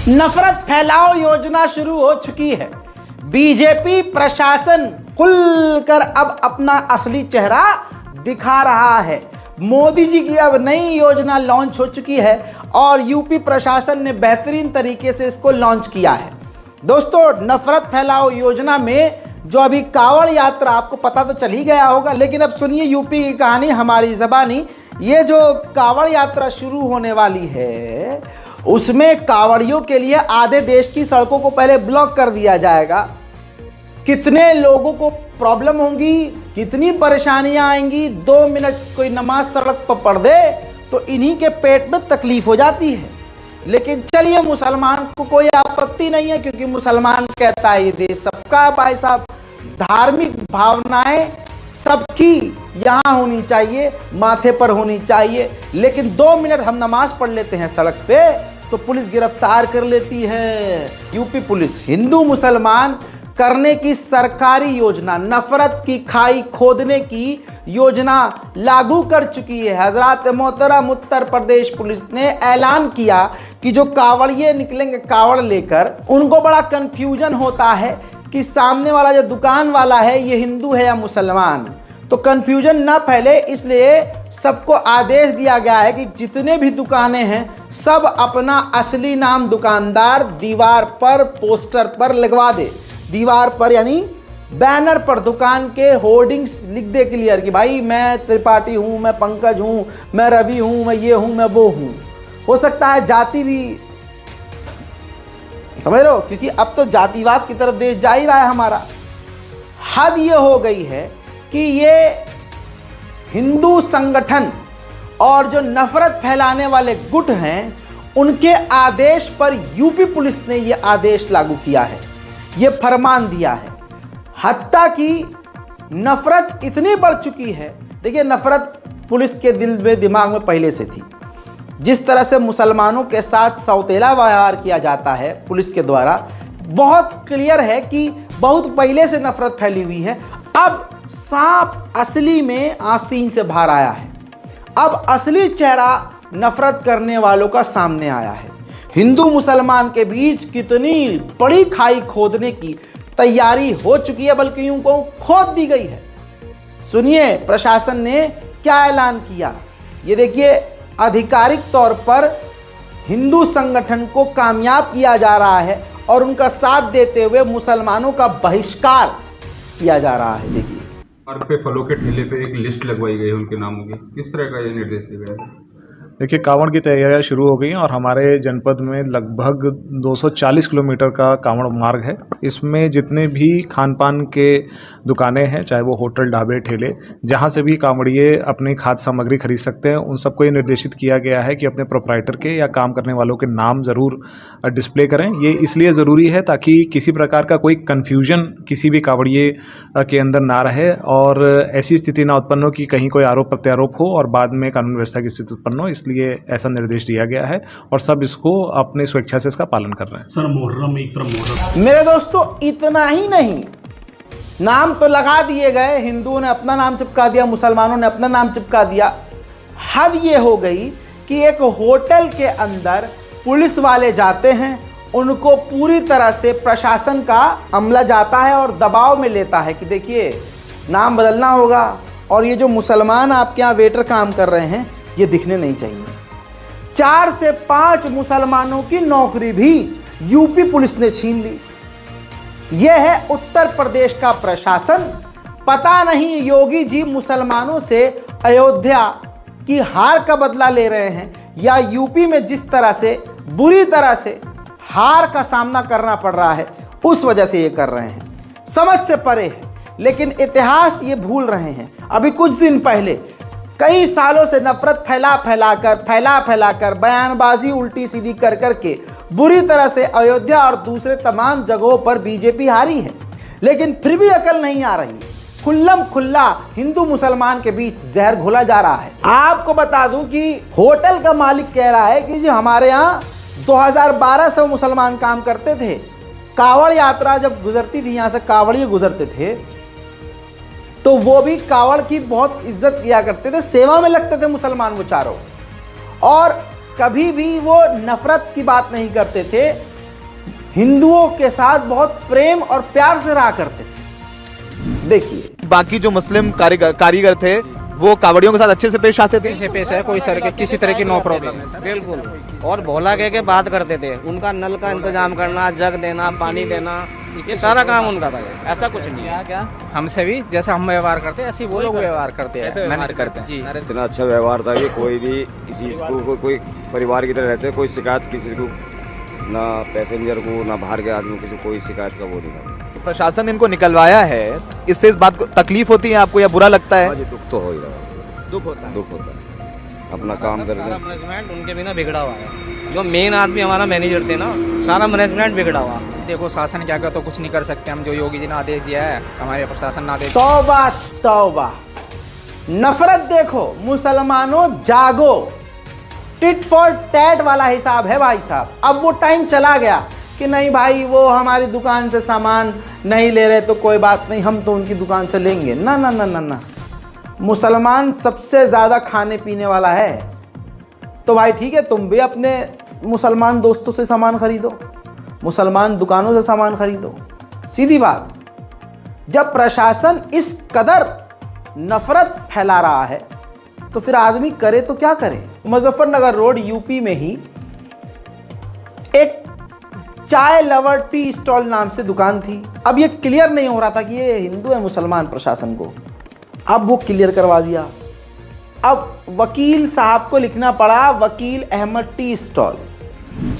नफरत फैलाओ योजना शुरू हो चुकी है। बीजेपी प्रशासन खुलकर अब अपना असली चेहरा दिखा रहा है। मोदी जी की अब नई योजना लॉन्च हो चुकी है और यूपी प्रशासन ने बेहतरीन तरीके से इसको लॉन्च किया है। दोस्तों, नफरत फैलाओ योजना में जो अभी कांवड़ यात्रा, आपको पता तो चल ही गया होगा, लेकिन अब सुनिए यूपी की कहानी हमारी ज़बानी। ये जो कांवड़ यात्रा शुरू होने वाली है उसमें कांवड़ियों के लिए आधे देश की सड़कों को पहले ब्लॉक कर दिया जाएगा। कितने लोगों को प्रॉब्लम होंगी, कितनी परेशानियां आएंगी। 2 मिनट कोई नमाज सड़क पर पढ़ दे तो इन्हीं के पेट में तकलीफ हो जाती है। लेकिन चलिए, मुसलमान को कोई आपत्ति नहीं है, क्योंकि मुसलमान कहता है ये देश सबका है भाई साहब। धार्मिक भावनाएं सबकी यहाँ होनी चाहिए, माथे पर होनी चाहिए। लेकिन 2 मिनट हम नमाज पढ़ लेते हैं सड़क पे तो पुलिस गिरफ्तार कर लेती है। यूपी पुलिस हिंदू मुसलमान करने की सरकारी योजना, नफरत की खाई खोदने की योजना लागू कर चुकी है। हजरत मोहतरम उत्तर प्रदेश पुलिस ने ऐलान किया कि जो कांवड़िए निकलेंगे कांवड़ लेकर, उनको बड़ा कंफ्यूजन होता है कि सामने वाला जो दुकान वाला है ये हिंदू है या मुसलमान। तो कंफ्यूजन ना फैले इसलिए सबको आदेश दिया गया है कि जितने भी दुकानें हैं सब अपना असली नाम दुकानदार दीवार पर, पोस्टर पर लगवा दे। दीवार पर यानी बैनर पर दुकान के होर्डिंग्स लिख दे क्लियर कि भाई मैं त्रिपाठी हूँ, मैं पंकज हूँ, मैं रवि हूँ, मैं ये हूँ, मैं वो हूँ। हो सकता है जाति भी, समझ लो, क्योंकि अब तो जातिवाद की तरफ देश जा ही रहा है हमारा। हद ये हो गई है कि ये हिंदू संगठन और जो नफरत फैलाने वाले गुट हैं उनके आदेश पर यूपी पुलिस ने ये आदेश लागू किया है, ये फरमान दिया है। हत्या की नफरत इतनी बढ़ चुकी है। देखिए, नफरत पुलिस के दिल में दिमाग में पहले से थी। जिस तरह से मुसलमानों के साथ सौतेला व्यवहार किया जाता है पुलिस के द्वारा, बहुत क्लियर है कि बहुत पहले से नफरत फैली हुई है। अब सांप असली में आस्तीन से बाहर आया है। अब असली चेहरा नफरत करने वालों का सामने आया है। हिंदू मुसलमान के बीच कितनी बड़ी खाई खोदने की तैयारी हो चुकी है, बल्कि यूं को खोद दी गई है। सुनिए प्रशासन ने क्या ऐलान किया, ये देखिए। आधिकारिक तौर पर हिंदू संगठन को कामयाब किया जा रहा है और उनका साथ देते हुए मुसलमानों का बहिष्कार किया जा रहा है। देखिए, मार्ग पे फलों के ठेले पे एक लिस्ट लगवाई गई है उनके नामों की। किस तरह का ये निर्देश दिया गया है? देखिए, कांवड़ की तैयारियां शुरू हो गई हैं और हमारे जनपद में लगभग 240 किलोमीटर का कांवड़ मार्ग है। इसमें जितने भी खान पान के दुकानें हैं, चाहे वो होटल, ढाबे, ठेले, जहां से भी कांवड़िए अपनी खाद्य सामग्री खरीद सकते हैं, उन सबको ये निर्देशित किया गया है कि अपने प्रोप्राइटर के या काम करने वालों के नाम ज़रूर डिस्प्ले करें। ये इसलिए ज़रूरी है ताकि किसी प्रकार का कोई कन्फ्यूजन किसी भी कांवड़िए के अंदर ना रहे और ऐसी स्थिति ना उत्पन्न हो कि कहीं कोई आरोप प्रत्यारोप हो और बाद में कानून व्यवस्था की स्थिति उत्पन्न हो। इसलिए ऐसा निर्देश दिया गया है और सब इसको अपनी स्वेच्छा से इसका पालन कर रहे हैं। सर, मुहर्रम एक तरफ मुहर्रम। मेरे दोस्तों, इतना ही नहीं, नाम तो लगा दिए गए। हिंदुओं ने अपना नाम चिपका दिया, मुसलमानों ने अपना नाम चिपका दिया। हद ये हो गई कि एक होटल के अंदर पुलिस वाले जाते हैं, उनको पूरी तरह से प्रशासन का अमला जाता है और दबाव में लेता है कि देखिए नाम बदलना होगा और ये जो मुसलमान आपके यहाँ वेटर काम कर रहे हैं ये दिखने नहीं चाहिए। 4 से 5 मुसलमानों की नौकरी भी यूपी पुलिस ने छीन ली। यह है उत्तर प्रदेश का प्रशासन। पता नहीं योगी जी मुसलमानों से अयोध्या की हार का बदला ले रहे हैं या यूपी में जिस तरह से बुरी तरह से हार का सामना करना पड़ रहा है उस वजह से ये कर रहे हैं। समझ से परे है, लेकिन इतिहास ये भूल रहे हैं। अभी कुछ दिन पहले कई सालों से नफरत फैला कर बयानबाजी उल्टी सीधी कर करके बुरी तरह से अयोध्या और दूसरे तमाम जगहों पर बीजेपी हारी है, लेकिन फिर भी अकल नहीं आ रही। खुल्लम खुल्ला हिंदू मुसलमान के बीच जहर घोला जा रहा है। आपको बता दूं कि होटल का मालिक कह रहा है कि जी हमारे यहाँ 2012 से मुसलमान काम करते थे। कांवड़ यात्रा जब गुजरती थी, यहाँ से कांवड़िए गुजरते थे, तो वो भी कांवड़ की बहुत इज्जत किया करते थे, सेवा में लगते थे मुसलमान वो चारों, और कभी भी वो नफरत की बात नहीं करते थे। हिंदुओं के साथ बहुत प्रेम और प्यार से रहा करते थे। देखिए, बाकी जो मुस्लिम कारीगर थे वो कावड़ियों के साथ अच्छे से पेश आते थे। अच्छे से पेश है, कोई सर के किसी तरह की नो प्रॉब्लम है सर। बिल्कुल, और भोला कह के बात करते थे। उनका नल का इंतजाम करना, जग देना, पानी देना, ये सारा काम उनका था। ऐसा कुछ नहीं है। क्या हमसे भी जैसा हम व्यवहार करते हैं ऐसे ही वो लोग व्यवहार करते हैं। व्यवहार करते हैं जी। इतना अच्छा व्यवहार था कि कोई भी किसी को कोई परिवार की तरह रहते, कोई शिकायत किसी को, ना पैसेंजर को ना बाहर के आदमी को, कोई शिकायत का वो नहीं था। प्रशासन ने इनको निकलवाया है, इससे इस बात को तकलीफ होती है आपको या बुरा लगता है? आज दुख तो हो ही रहा, दुख होता है। दुख होता है। अपना काम कर सारा मैनेजमेंट उनके बिना बिगड़ा हुआ है। जो मेन आदमी हमारा मैनेजर थे ना, सारा मैनेजमेंट बिगड़ा हुआ। देखो, शासन क्या कर तो कुछ नहीं कर सकते हम। जो योगी जी ने आदेश दिया है, हमारे प्रशासन ने आदेश। तौबा तौबा, नफरत देखो। मुसलमानों जागो, टिट फॉर टैट वाला हिसाब है भाई साहब। अब वो टाइम चला गया कि नहीं भाई वो हमारी दुकान से सामान नहीं ले रहे तो कोई बात नहीं, हम तो उनकी दुकान से लेंगे। ना ना ना ना ना, मुसलमान सबसे ज़्यादा खाने पीने वाला है। तो भाई ठीक है, तुम भी अपने मुसलमान दोस्तों से सामान खरीदो, मुसलमान दुकानों से सामान खरीदो, सीधी बात। जब प्रशासन इस कदर नफरत फैला रहा है तो फिर आदमी करे तो क्या करे। मुजफ्फरनगर रोड यूपी में ही एक चाय लवर टी स्टॉल नाम से दुकान थी। अब ये क्लियर नहीं हो रहा था कि ये हिंदू है मुसलमान प्रशासन को, अब वो क्लियर करवा दिया। अब वकील साहब को लिखना पड़ा वकील अहमद टी स्टॉल।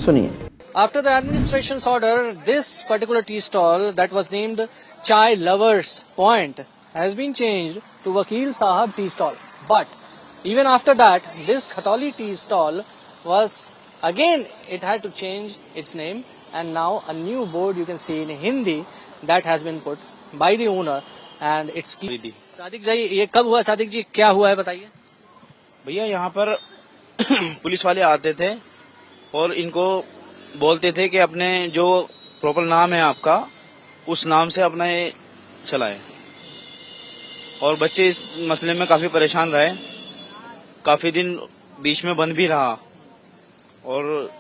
सुनिए। After the administration's order, this particular tea stall that was named Chai Lovers Point has been changed to Vakil Sahab Tea Stall. But even after that, this Khatoli tea stall was again, it had to change its name, and now a new board you can see in Hindi that has been put by the owner, and it's Sadiq ji, ये कब हुआ? सादिक जी, क्या हुआ है बताइए। भैया यहाँ पर पुलिस वाले आते थे और इनको बोलते थे कि अपने जो प्रॉपर नाम है आपका, उस नाम से अपना ये चलाए, और बच्चे इस मसले में काफी परेशान रहे। काफी दिन बीच में बंद भी रहा, और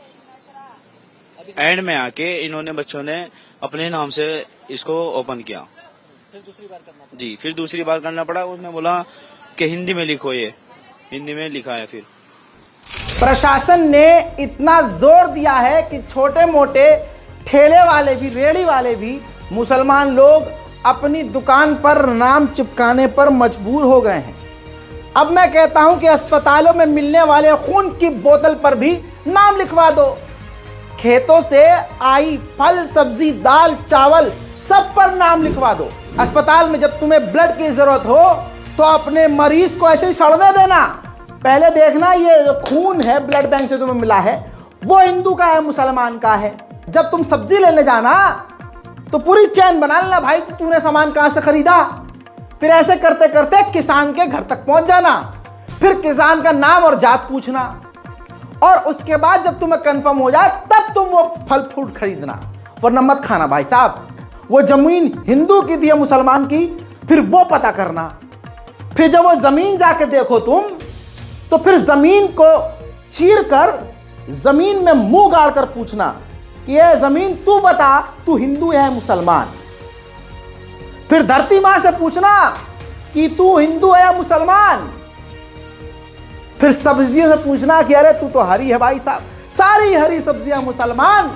एंड में आके इन्होंने बच्चों ने अपने नाम से इसको ओपन किया। फिर दूसरी बार करना पड़ा। जी, फिर दूसरी बार करना पड़ा। उसने बोला कि हिंदी में लिखो, ये हिंदी में लिखा है। फिर प्रशासन ने इतना जोर दिया है कि छोटे मोटे ठेले वाले भी, रेड़ी वाले भी, मुसलमान लोग अपनी दुकान पर नाम चिपकाने पर मजबूर हो गए हैं। अब मैं कहता हूं कि अस्पतालों में मिलने वाले खून की बोतल पर भी नाम लिखवा दो। खेतों से आई फल, सब्जी, दाल, चावल, सब पर नाम लिखवा दो। अस्पताल में जब तुम्हें ब्लड की जरूरत हो तो अपने मरीज को ऐसे ही सड़ने देना। पहले देखना ये जो खून है ब्लड बैंक से तुम्हें मिला है वो हिंदू का है मुसलमान का है। जब तुम सब्जी लेने जाना तो पूरी चैन बना लेना भाई कि तूने सामान कहां से खरीदा। फिर ऐसे करते करते किसान के घर तक पहुंच जाना, फिर किसान का नाम और जात पूछना, और उसके बाद जब तुम्हें कंफर्म हो जाए तब तुम वो फल फ्रूट खरीदना, वरना मत खाना भाई साहब। वो जमीन हिंदू की थी या मुसलमान की, फिर वो पता करना। फिर जब वो जमीन जाके देखो तुम, तो फिर जमीन को चीर कर जमीन में मुंह गाड़ कर पूछना कि ये जमीन तू बता, तू हिंदू है मुसलमान। फिर धरती मां से पूछना कि तू हिंदू है या मुसलमान। फिर सब्जियों से पूछना कि अरे तू तो हरी है भाई साहब, सारी हरी सब्जियां मुसलमान,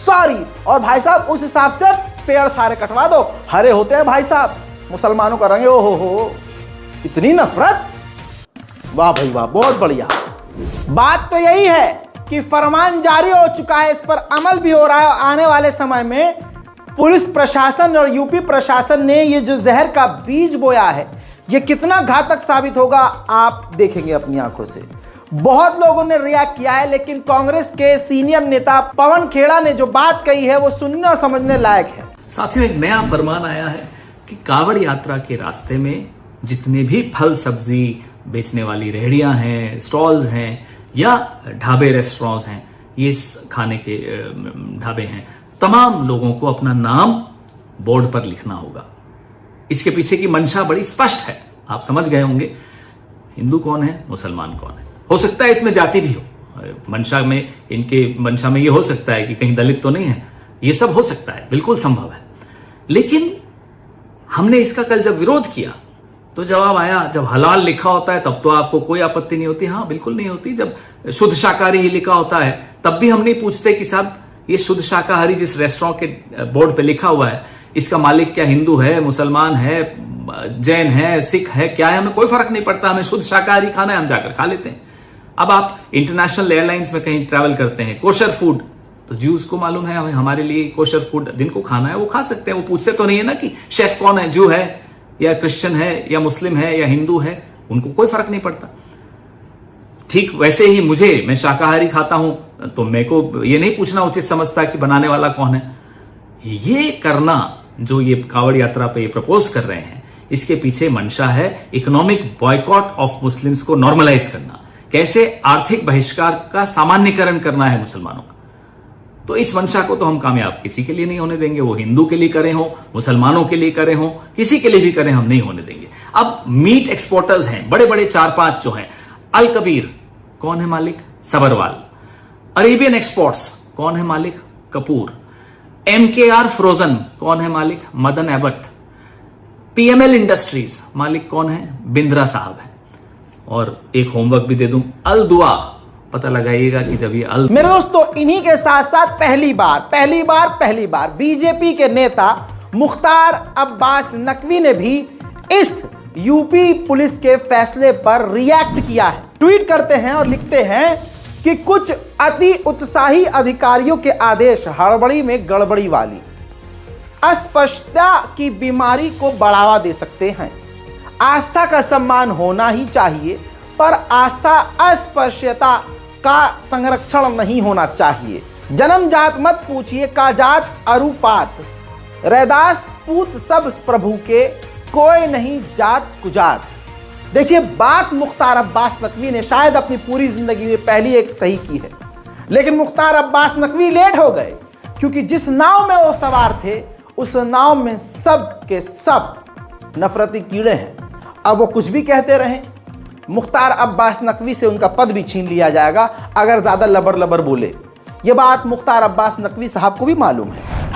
सॉरी। और भाई साहब उस हिसाब से पेड़ सारे कटवा दो, हरे होते हैं भाई साहब, मुसलमानों का रंग। ओ हो, इतनी नफरत, वाह भाई वाह, बहुत बढ़िया। बात तो यही है कि फरमान जारी हो चुका है, इस पर अमल भी हो रहा है। आने वाले समय में पुलिस प्रशासन और यूपी प्रशासन ने ये जो जहर का बीज बोया है, ये कितना घातक साबित होगा आप देखेंगे अपनी आंखों से। बहुत लोगों ने रिएक्ट किया है, लेकिन कांग्रेस के सीनियर नेता पवन खेड़ा ने जो बात कही है वो सुनने और समझने लायक है। साथियों, एक नया फरमान आया है कि कांवड़ यात्रा के रास्ते में जितने भी फल सब्जी बेचने वाली रेहड़ियां हैं, स्टॉल्स हैं या ढाबे रेस्टोरेंट्स हैं, ये खाने के ढाबे हैं, तमाम लोगों को अपना नाम बोर्ड पर लिखना होगा। इसके पीछे की मंशा बड़ी स्पष्ट है, आप समझ गए होंगे। हिंदू कौन है, मुसलमान कौन है। हो सकता है इसमें जाति भी हो, मंशा में ये हो सकता है कि कहीं दलित तो नहीं है, ये सब हो सकता है, बिल्कुल संभव है। लेकिन हमने इसका कल जब विरोध किया तो जवाब आया, जब हलाल लिखा होता है तब तो आपको कोई आपत्ति नहीं होती। हाँ, बिल्कुल नहीं होती। जब शुद्ध शाकाहारी ही लिखा होता है तब भी हम नहीं पूछते कि साहब ये शुद्ध शाकाहारी जिस रेस्टोरेंट के बोर्ड पे लिखा हुआ है, इसका मालिक क्या हिंदू है, मुसलमान है, जैन है, सिख है, क्या है, हमें कोई फर्क नहीं पड़ता। हमें शुद्ध शाकाहारी खाना है, हम जाकर खा लेते हैं। अब आप इंटरनेशनल एयरलाइंस में कहीं ट्रैवल करते हैं, कोशर फूड, तो ज्यूज को मालूम है, हमारे लिए कोशर फूड जिनको खाना है वो खा सकते हैं। वो पूछते तो नहीं है ना कि शेफ कौन है, ज्यू है या क्रिश्चियन है या मुस्लिम है या हिंदू है, उनको कोई फर्क नहीं पड़ता। ठीक वैसे ही मैं शाकाहारी खाता हूं तो मेरे को ये नहीं पूछना उचित समझता कि बनाने वाला कौन है। ये करना जो ये कावड़ यात्रा पे ये प्रपोज कर रहे हैं, इसके पीछे मंशा है इकोनॉमिक बॉयकॉट ऑफ मुस्लिम्स को नॉर्मलाइज करना, कैसे आर्थिक बहिष्कार का सामान्यकरण करना है मुसलमानों का। तो इस मंशा को तो हम कामयाब किसी के लिए नहीं होने देंगे, वो हिंदू के लिए करे हो, मुसलमानों के लिए करे हो, किसी के लिए भी करें, हम नहीं होने देंगे। अब मीट एक्सपोर्टर्स हैं बड़े बड़े 4-5 जो हैं, अल कबीर कौन है मालिक, सबरवाल। अरेबियन एक्सपोर्ट्स कौन है मालिक, कपूर। MKR फ्रोजन कौन है मालिक, मदन एबट। PML इंडस्ट्रीज मालिक कौन है, बिंद्रा साहब है। और एक होमवर्क भी दे दूं, अल दुआ पता लगाइएगा कि जब ये मेरे दोस्तों, इन्हीं के साथ साथ पहली बार बीजेपी के नेता मुख्तार अब्बास नकवी ने भी इस यूपी पुलिस के फैसले पर रिएक्ट किया है। ट्वीट करते हैं और लिखते हैं कि कुछ अति उत्साही अधिकारियों के आदेश हड़बड़ी में गड़बड़ी वाली अस्पष्टता की बीमारी को बढ़ावा दे सकते हैं। आस्था का सम्मान होना ही चाहिए, पर आस्था अस्पृश्यता का संरक्षण नहीं होना चाहिए। जन्म जात मत पूछिए, का जात अरुपात, रैदास पूत सब प्रभु के, कोई नहीं जात कुजात। देखिए, बात मुख्तार अब्बास नकवी ने शायद अपनी पूरी जिंदगी में पहली एक सही की है, लेकिन मुख्तार अब्बास नकवी लेट हो गए, क्योंकि जिस नाव में वो सवार थे उस नाव में सब के सब नफरती कीड़े हैं। अब वो कुछ भी कहते रहें, मुख्तार अब्बास नकवी से उनका पद भी छीन लिया जाएगा अगर ज्यादा लबर लबर बोले। ये बात मुख्तार अब्बास नकवी साहब को भी मालूम है।